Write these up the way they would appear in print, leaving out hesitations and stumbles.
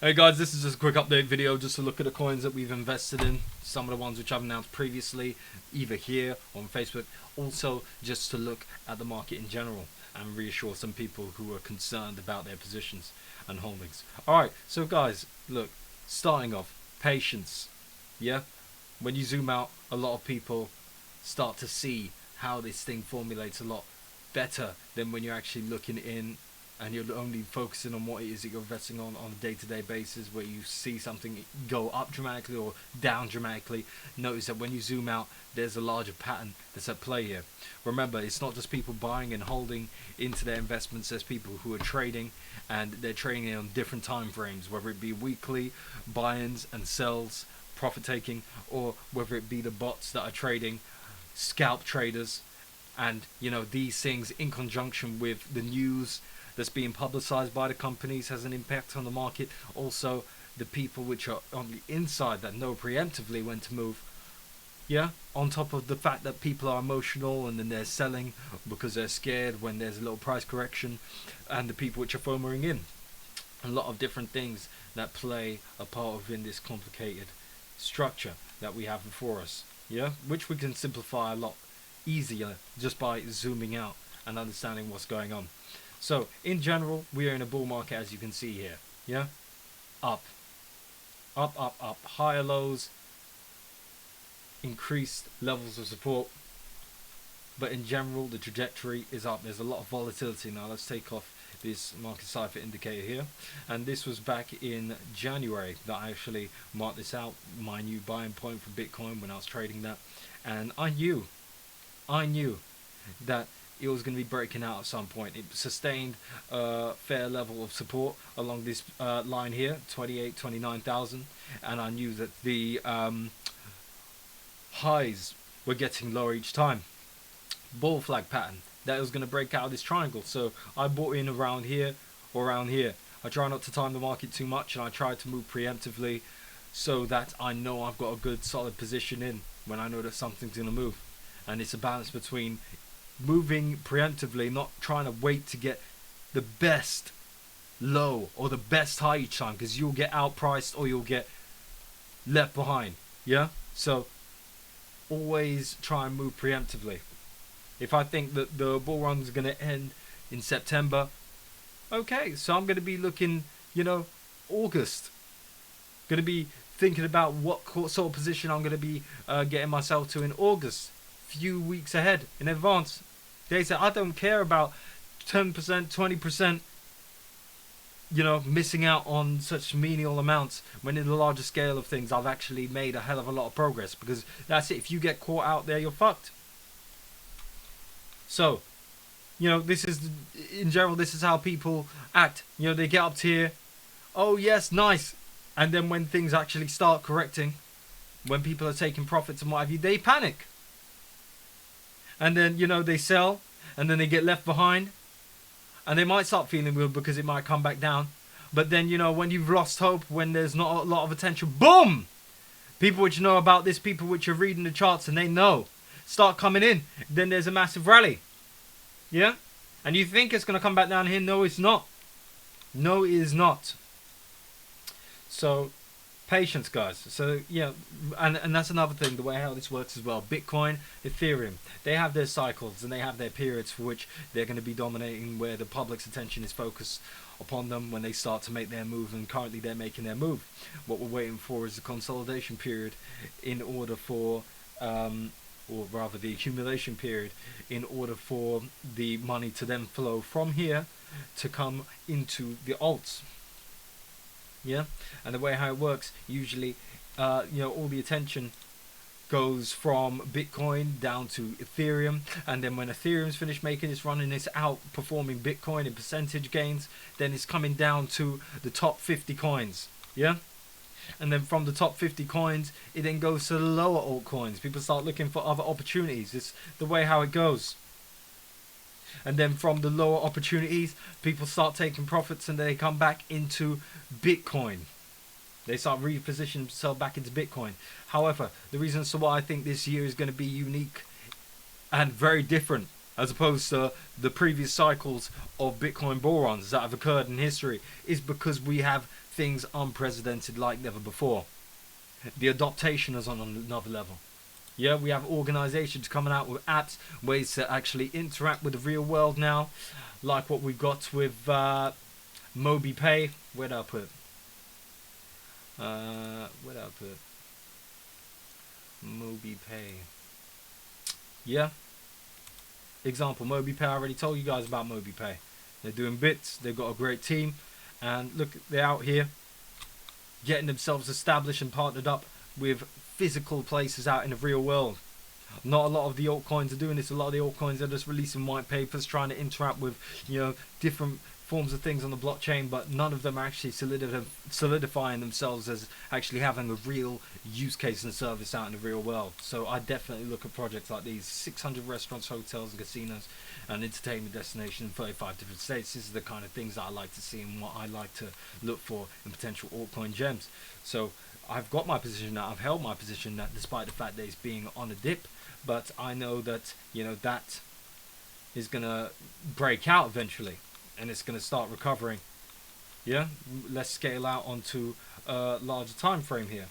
Hey guys, this is just a quick update video just to look at the coins that we've invested in. Some of the ones which I've announced previously, either here or on Facebook. Also, just to look at the market in general and reassure some people who are concerned about their positions and holdings. Alright, so guys, look, starting off, patience. Yeah? When you zoom out, a lot of people start to see how this thing formulates a lot better than when you're actually looking in and you're only focusing on what it is that you're investing on a day-to-day basis, where you see something go up dramatically or down dramatically. Notice that when you zoom out, there's a larger pattern that's at play here. Remember, it's not just people buying and holding into their investments. There's people who are trading, and they're trading on different time frames, whether it be weekly buy-ins and sells, profit taking, or whether it be the bots that are trading, scalp traders. And you know, these things in conjunction with the news that's being publicized by the companies has an impact on the market. Also, the people which are on the inside that know preemptively when to move. Yeah, on top of the fact that people are emotional and then they're selling because they're scared when there's a little price correction, and the people which are FOMOing in. A lot of different things that play a part of in this complicated structure that we have before us. Yeah, which we can simplify a lot easier just by zooming out and understanding what's going on. So in general, we are in a bull market, as you can see here. Yeah, up, higher lows, increased levels of support, but in general the trajectory is up. There's a lot of volatility. Now let's take off this market cipher indicator here, and this was back in January that I actually marked this out, my new buying point for Bitcoin when I was trading that, and I knew that it was going to be breaking out at some point. It sustained a fair level of support along this line here, 29,000, and I knew that the highs were getting lower each time. Bull flag pattern, that was going to break out of this triangle, so I bought in around here or around here. I try not to time the market too much, and I try to move preemptively so that I know I've got a good solid position in when I know that something's going to move. And it's a balance between moving preemptively, not trying to wait to get the best low or the best high each time, because you'll get outpriced or you'll get left behind. Yeah, so always try and move preemptively. If I think that the bull run is going to end in September, okay, so I'm going to be looking, you know, August, going to be thinking about what sort of position I'm going to be getting myself to in August, few weeks ahead in advance. They say I don't care about 10%, 20%, you know, missing out on such menial amounts, when in the larger scale of things I've actually made a hell of a lot of progress, because that's it. If you get caught out there, you're fucked. So, you know, this is, in general, this is how people act. You know, they get up to here, oh yes, nice, and then when things actually start correcting, when people are taking profits and what have you, they panic. And then, you know, they sell, and then they get left behind, and they might start feeling weird because it might come back down. But then, you know, when you've lost hope, when there's not a lot of attention, boom! People which know about this, people which are reading the charts and they know, start coming in. Then there's a massive rally. Yeah? And you think it's going to come back down here? No, it's not. No, it is not. So, patience, guys. So yeah, and that's another thing, the way how this works as well. Bitcoin, Ethereum, they have their cycles and they have their periods for which they're going to be dominating, where the public's attention is focused upon them when they start to make their move, and currently they're making their move. What we're waiting for is the consolidation period in order for or rather the accumulation period, in order for the money to then flow from here to come into the alts. Yeah, and the way how it works, usually, you know, all the attention goes from Bitcoin down to Ethereum, and then when Ethereum's finished making its run and it's outperforming Bitcoin in percentage gains, then it's coming down to the top 50 coins. Yeah, and then from the top 50 coins, it then goes to the lower altcoins. People start looking for other opportunities. It's the way how it goes. And then from the lower opportunities, people start taking profits, and they come back into Bitcoin. They start repositioning themselves back into Bitcoin. However, the reason as to why I think this year is going to be unique and very different as opposed to the previous cycles of Bitcoin bullruns that have occurred in history, is because we have things unprecedented like never before. The adaptation is on another level. Yeah, we have organizations coming out with apps, ways to actually interact with the real world now, like what we got with MobiePay. Where did I put? Where did I put? MobiePay. Yeah. Example, MobiePay. I already told you guys about MobiePay. They're doing bits. They've got a great team, and look, they're out here getting themselves established and partnered up with physical places out in the real world. Not a lot of the altcoins are doing this. A lot of the altcoins are just releasing white papers, trying to interact with, you know, different forms of things on the blockchain, but none of them are actually solidifying themselves as actually having a real use case and service out in the real world. So I definitely look at projects like these. 600 restaurants, hotels and casinos and entertainment destinations in 35 different states. This is the kind of things that I like to see and what I like to look for in potential altcoin gems. So I've got my position now. I've held my position that despite the fact that it's being on a dip, but I know that, you know, that is going to break out eventually and it's going to start recovering. Yeah, let's scale out onto a larger time frame here.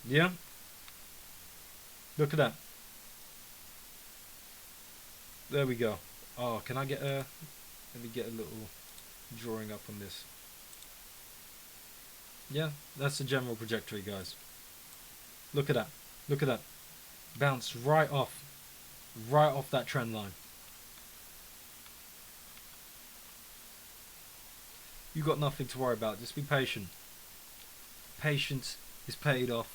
Yeah, look at that. There we go. Oh, can I get a, let me get a little drawing up on this. Yeah, that's the general trajectory, guys. Look at that. Look at that. Bounce right off that trend line. You got nothing to worry about. Just be patient. Patience is paid off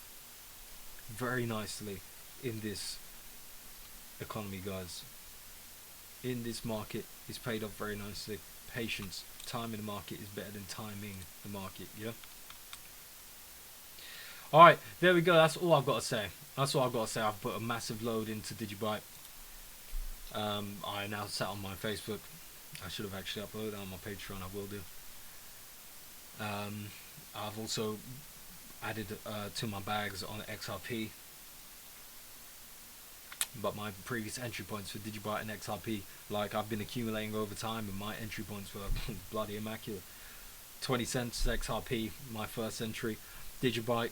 very nicely in this economy, guys. In this market, is paid off very nicely. Patience, time in the market is better than timing the market. Yeah. Alright, there we go. That's all I've got to say. That's all I've got to say. I've put a massive load into Digibyte. I announced that on my Facebook. I should have actually uploaded it on my Patreon. I will do. I've also added to my bags on XRP. But my previous entry points for Digibyte and XRP, like I've been accumulating over time, and my entry points were bloody immaculate. 20 cents XRP, my first entry. Digibyte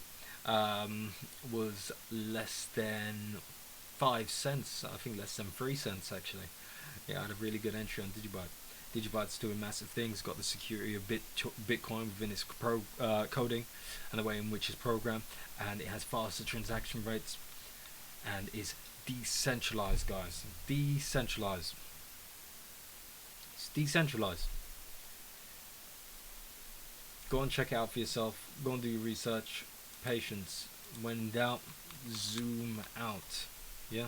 was less than 5 cents. I think less than 3 cents actually. Yeah, I had a really good entry on Digibyte. Digibyte's doing massive things. Got the security of Bitcoin within its coding and the way in which it's programmed, and it has faster transaction rates and is decentralized, guys. Decentralized. It's decentralized. Go and check it out for yourself. Go and do your research. Patience. When in doubt, zoom out. Yeah?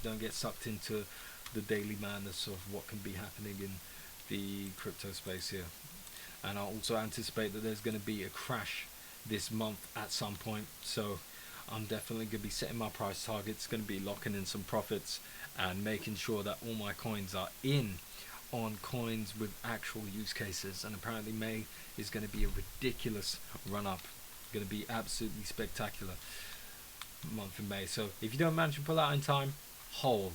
Don't get sucked into the daily madness of what can be happening in the crypto space here. And I also anticipate that there's going to be a crash this month at some point. So I'm definitely going to be setting my price targets, going to be locking in some profits and making sure that all my coins are in on coins with actual use cases. And apparently May is going to be a ridiculous run up. Going to be absolutely spectacular month in May. So if you don't manage to pull out in time, hold.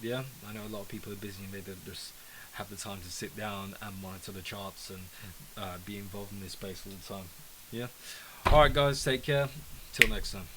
Yeah, I know a lot of people are busy and they don't just have the time to sit down and monitor the charts and be involved in this space all the time. Yeah. Alright guys, take care. Till next time.